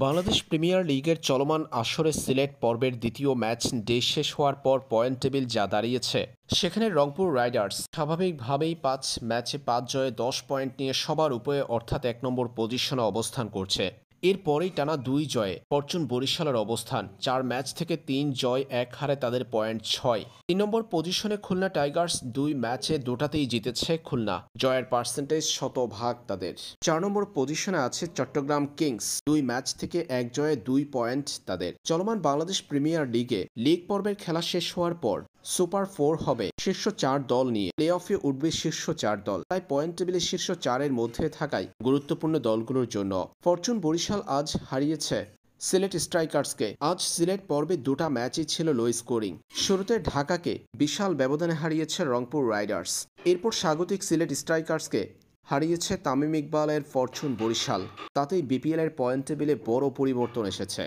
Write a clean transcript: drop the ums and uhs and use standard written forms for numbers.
Bangladesh premier লিগের চলমান আসরে সিলেট পর্বের দ্বিতীয় ম্যাচ ডে শেষ হওয়ার পর পয়েন্ট টেবিল যা দাঁড়িয়েছে, সেখানে রংপুর রাইডার্স স্বাভাবিকভাবেই ৫ ম্যাচে ৫ জয়ে ১০ পয়েন্ট নিয়ে সবার উপরে অর্থাৎ ১ নম্বর পজিশনে অবস্থান করছে। এরপরেই টানা ২ জয়ে ফরচুন বরিশালের অবস্থান। ৪ ম্যাচ থেকে ৩ জয় ১ হারে তাদের পয়েন্ট ৬। ৩ নম্বর পজিশনে খুলনা টাইগার্স, ২ ম্যাচে দুটাতেই জিতেছে খুলনা, জয়ের পার্সেন্টেজ শতভাগ তাদের। ৪ নম্বর পজিশনে আছে চট্টগ্রাম কিংস, ২ ম্যাচ থেকে ১ জয়ে ২ পয়েন্ট তাদের। চলমান বাংলাদেশ প্রিমিয়ার লিগে লিগ পর্বের খেলা শেষ হওয়ার পর সুপার 4 হবে শীর্ষ ৪ দল নিয়ে, প্লে অফে উঠবে শীর্ষ ৪ দল। তাই পয়েন্ট টেবিলে শীর্ষ ৪-এর মধ্যে থাকায় গুরুত্বপূর্ণ দলগুলোর জন্য। ফরচুন বরিশাল আজ হারিয়েছে সিলেট স্ট্রাইকার্সকে। আজ সিলেট পর্বে দুটা ম্যাচই ছিল লো স্কোরিং। শুরুতে ঢাকাকে বিশাল ব্যবধানে হারিয়েছে রংপুর রাইডার্স, এরপর স্বাগতিক সিলেট স্ট্রাইকার্সকে হারিয়েছে তামিম ইকবালের ফরচুন বরিশাল। তাতেই বিপিএল এর পয়েন্ট টেবিলে বড় পরিবর্তন এসেছে।